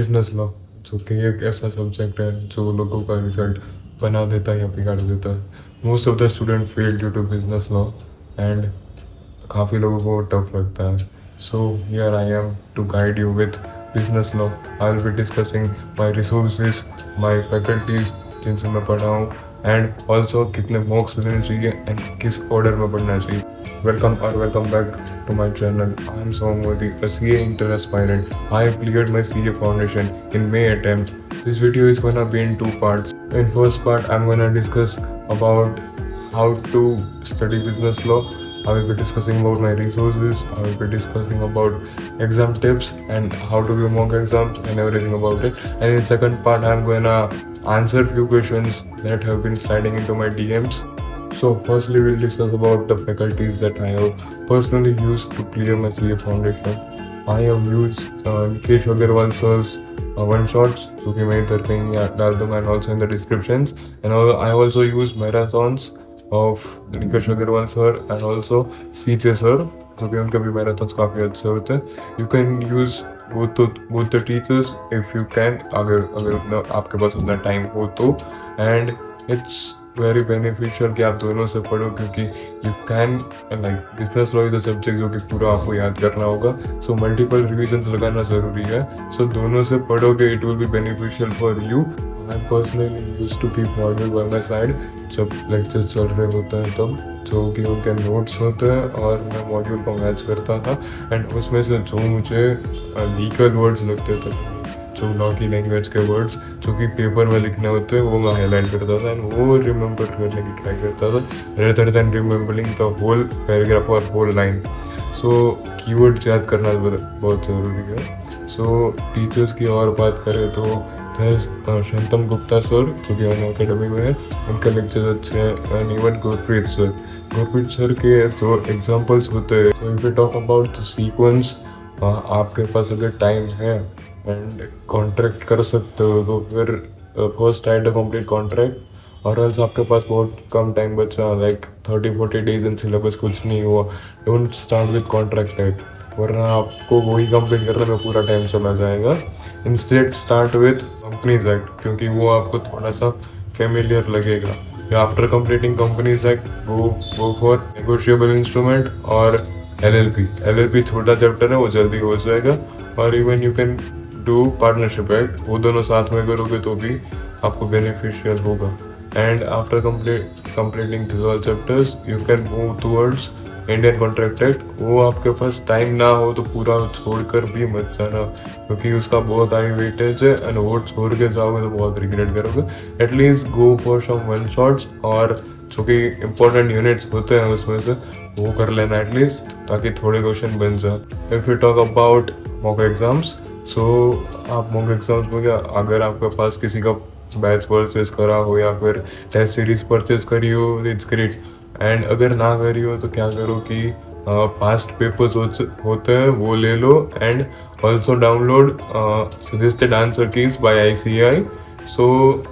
Business law, जो कि एक ऐसा सब्जेक्ट है जो लोगों का रिजल्ट बना देता है या बिगाड़ देता है। Most of the student fail due to business law and काफ़ी लोगों को टफ लगता है। So here I am to guide you with business law. I will be discussing my resources, my faculties जिनसे मैं पढ़ा हूँ, एंड ऑल्सो कितने मॉक्स लेने चाहिए एंड किस ऑर्डर में पढ़ना चाहिए। Welcome back to my channel. I am Soham Modi, a CA inter aspirant. I cleared my CA foundation in May attempt. This video is gonna be in two parts. In first part, I'm gonna discuss about how to study business law. I will be discussing about my resources. I will be discussing about exam tips and how to give mock exams and everything about it. And in second part, I'm gonna answer few questions that have been sliding into my DMs. So firstly, we'll discuss about the faculties that I have personally used to clear my CA foundation. I have used Nikesh Agarwal sir's one shots, जो कि मैं इधर कहीं डाल दूंगा, and also in the descriptions. And I also used marathons of Nikesh Agarwal sir and also CJ sir, जो कि उनके भी marathons काफ़ी अच्छे होते हैं. You can use both the teachers if you can, अगर उतना आपके पास उतना टाइम हो तो. And it's वेरी बेनिफिशियल कि आप दोनों से पढ़ो, क्योंकि you can like business law is a subject जो कि पूरा आपको याद करना होगा. सो मल्टीपल रिविजन्स लगाना ज़रूरी है. सो दोनों से पढ़ोगे, it will be beneficial for you. I personally used to keep module by my side जब लेक्चर चल रहे होते हैं तब, जो कि उनके नोट्स होते हैं और मैं मॉड्यूल को मैच करता था. एंड उसमें से जो मुझे लीगल वर्ड्स लगते थे, जो लॉ की लैंग्वेज के वर्ड्स जो कि पेपर में लिखने होते हैं, वो मैं हाईलाइट करता था एंड वो रिमेंबर करने की ट्राई करता था, rather than remembering the whole paragraph और होल लाइन. सो कीवर्ड्स याद करना बहुत ज़रूरी है. सो टीचर्स की और बात करें तो शांतम गुप्ता सर, जो कि अन अकेडमी में है, उनके लेक्चर अच्छे हैं. एंड इवन गुरप्रीत सर के जो एग्जाम्पल्स होते हैं. So if you talk about the sequence, आपके पास अगर टाइम है एंड कॉन्ट्रैक्ट कर सकते हो तो फिर first try to complete contract, और एल्स आपके पास बहुत कम टाइम बचा, लाइक 30-40 डेज इन सिलेबस, कुछ नहीं हुआ, don't start with contract type, वरना आपको वही कंप्लीट करने में पूरा टाइम चला जाएगा. Instead start with companies act, क्योंकि वो आपको थोड़ा सा फेमिलियर लगेगा. या after completing companies act go for negotiable instrument और LLP छोटा चैप्टर है, वो जल्दी हो जाएगा. और even you can do partnership act, वो दोनों साथ में करोगे तो भी आपको बेनिफिशियल होगा. And after completing this all chapters you can move towards Indian contract act. वो आपके पास टाइम ना हो तो पूरा छोड़कर भी मत जाना, क्योंकि उसका बहुत हाई वेटेज है एंड वो छोड़ के जाओगे तो बहुत रिग्रेट करोगे. At least go for some one shots, और जो कि इम्पोर्टेंट यूनिट्स होते हैं उसमें से वो कर लेना एटलीस्ट, ताकि थोड़े क्वेश्चन बन जाए. If you talk about mock exams, so आप मॉक एग्जाम्स में क्या, अगर आपके पास किसी का बैच परचेज करा हो या फिर टेस्ट सीरीज परचेज करी हो, इट्स ग्रेट. एंड अगर ना करी हो तो क्या करो कि पास्ट पेपर्स होते हैं वो ले लो, and also download suggested answer keys by ICAI. So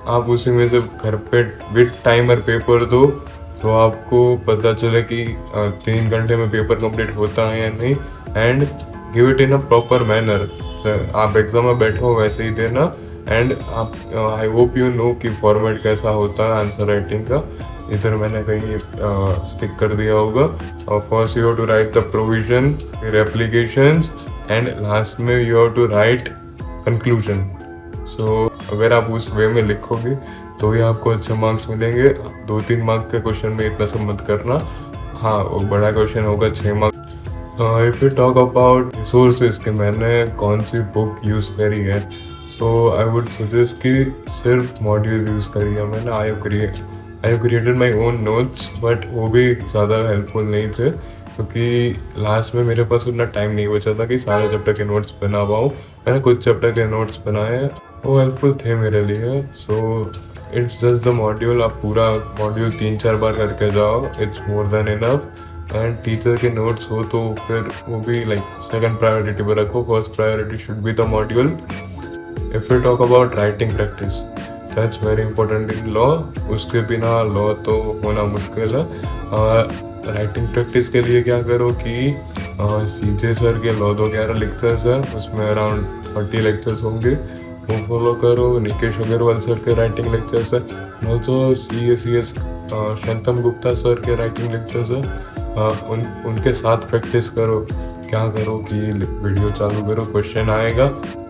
आप उसी में से घर पे विद टाइमर पेपर दो, तो आपको पता चले कि 3 घंटे में पेपर कंप्लीट होता है या नहीं. And give it in a proper manner. आप एग्जाम में बैठो वैसे ही देना. एंड आप आई होप यू नो कि फॉर्मेट कैसा होता है आंसर राइटिंग का. इधर मैंने कहीं स्टिक कर दिया होगा. First you have to write the provision, फिर एप्लीकेशंस, एंड लास्ट में you have to write conclusion. So अगर आप उस वे में लिखोगे तो ही आपको अच्छे मार्क्स मिलेंगे. 2-3 मार्क के क्वेश्चन में इतना सब मत करना. हाँ, वो बड़ा क्वेश्चन होगा 6 mark. If you talk about resources कि मैंने कौन सी बुक यूज़ करी है, सो आई वुड सजेस्ट कि सिर्फ मॉड्यूल यूज़ करी है मैंने. I have created my own notes, but वो भी ज़्यादा हेल्पफुल नहीं थे, क्योंकि लास्ट में मेरे पास उतना टाइम नहीं बचा था कि सारे चैप्टर के नोट्स बना पाऊँ. मैंने कुछ चैप्टर के नोट्स बनाए, वो हेल्पफुल थे मेरे लिए. So it's just the module. आप पूरा मॉड्यूल 3-4 बार करके जाओ, it's more than enough. And teacher के नोट्स हो तो फिर वो भी लाइक सेकंड प्रायोरिटी पर रखो. First priority should be the module. If you talk about writing practice, that's very important in law. उसके बिना लॉ तो होना मुश्किल है. राइटिंग प्रैक्टिस के लिए क्या करो कि सीजे सर के लॉ 11 लेक्चर्स है, उसमें अराउंड 30 लेक्चर्स होंगे, वो फॉलो करो। निकेश अग्रवाल सर के राइटिंग लेक्चर्स है, ऑल्सो CACS शंतम गुप्ता सर के राइटिंग लेक्चर्स है, उनके साथ प्रैक्टिस करो। क्या करो कि वीडियो चालू करो, क्वेश्चन आएगा,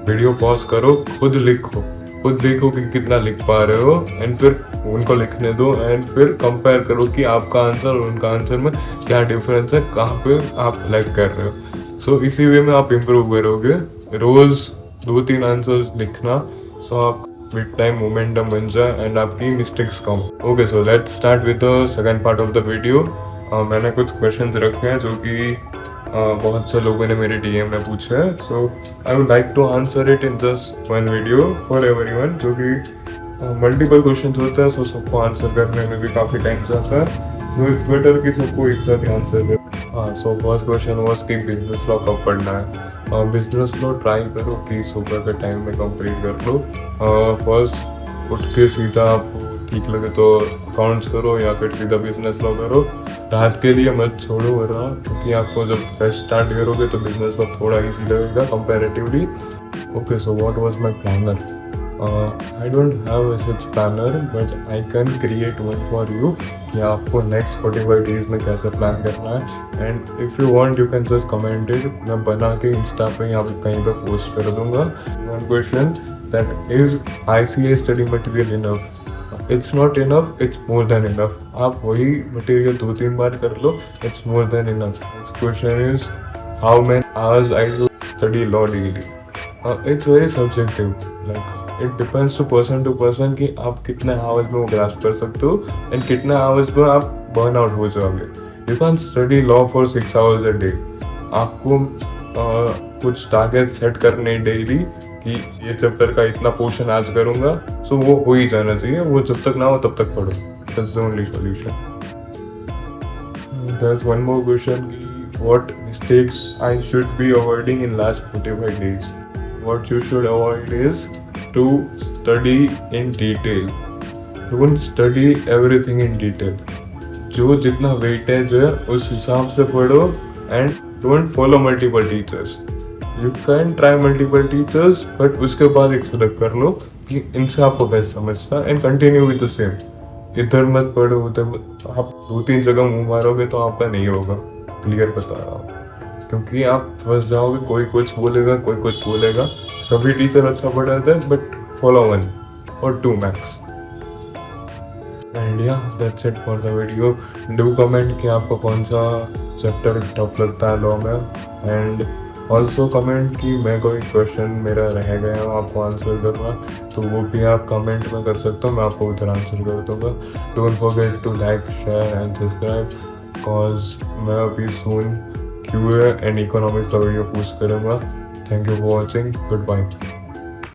वीडियो पॉज करो, खुद लिखो, खुद देखो कि कितना लिख पा रहे हो, एंड फिर उनको लिखने दो, एंड फिर कंपेयर करो कि आपका आंसर और उनका आंसर में क्या डिफरेंस है, कहाँ पे आप लैग कर रहे हो। सो इसी वे में आप इम्प्रूव करोगे। रोज 2-3 आंसर्स लिखना, सो आप विद टाइम मोमेंटम बन जाए एंड आपकी mistakes come. Okay, so let's start with the second part of the video. मैंने कुछ क्वेश्चंस रखे हैं जो कि बहुत से लोगों ने मेरे DM में पूछे हैं, so I would like to answer it in just one video for everyone, जो कि मल्टीपल क्वेश्चन होता है, सो सबको आंसर करने में भी काफ़ी टाइम जाता है, सो इट्स बेटर कि सबको एक साथ ही आंसर दे। हाँ, सो फर्स्ट क्वेश्चन वॉज कि बिजनेस लॉ कब पढ़ना है। बिजनेस लॉ ट्राई करो कि सुबह के टाइम में कंप्लीट कर लो। फर्स्ट उठ के सीधा आपको ठीक लगे तो अकाउंट्स करो या फिर सीधा बिजनेस लॉ करो, रात के लिए मत छोड़ो, वरना क्योंकि आपको जब फ्रेश स्टार्ट करोगे तो बिजनेस लॉ थोड़ा ईजी लगेगा comparatively. Okay, so what was my planner? I don't have a such planner, but I can create one for you कि आपको नेक्स्ट 45 डेज में कैसे प्लान करना है, and if you want you can just comment it, मैं बना के Insta पे या फिर कहीं पे पोस्ट कर दूंगा। One question, that is ICA study material enough? It's not enough, it's more than enough. आप वही मटेरियल 2-3 बार कर लो, it's more than enough. Next question is how many hours I should study law daily? It's very subjective, like it depends to person कि आप कितने hours में वो ग्रास्प कर सकते हो एंड कितने आवर्स में आप बर्न आउट हो जाओगे। You can study law for 6 hours a day. आपको कुछ टारगेट सेट करने डेली कि ये चैप्टर का इतना पोर्शन आज करूँगा, सो वो हो ही जाना चाहिए, वो जब तक ना हो तब तक पढ़ो, that's the only solution. There's one more question कि what mistakes I should be avoiding in last 45 days? What you should avoid is to study in detail. Don't study everything in detail. जो जितना weightage है उस हिसाब से पढ़ो, and don't follow multiple teachers. You can try multiple teachers, but उसके बाद एक सेलेक्ट कर लो कि इनसे आपको बेस्ट समझता है, and continue with the same. इधर मत पढ़ो उधर मत, आप 2-3 जगह मुंह मारोगे तो आपका नहीं होगा, क्लियर बता रहा हूँ, क्योंकि आप फंस जाओगे, कोई कुछ बोलेगा, कोई कुछ बोलेगा। सभी टीचर अच्छा पढ़ाते हैं, but follow 1 or 2 max. And या that's it for the video. Do comment कि आपको कौन सा चैप्टर टफ लगता है लॉ में, एंड ऑल्सो कमेंट कि मैं कोई क्वेश्चन मेरा रह गया हो आपको आंसर करना, तो वो भी आप कमेंट में कर सकते हो, मैं आपको उधर आंसर कर दूँगा। Don't forget to like, share and subscribe, because मैं अभी सून QA एंड इकोनॉमिक्स का वीडियो पोस्ट करूँगा। Thank you for watching, good bye.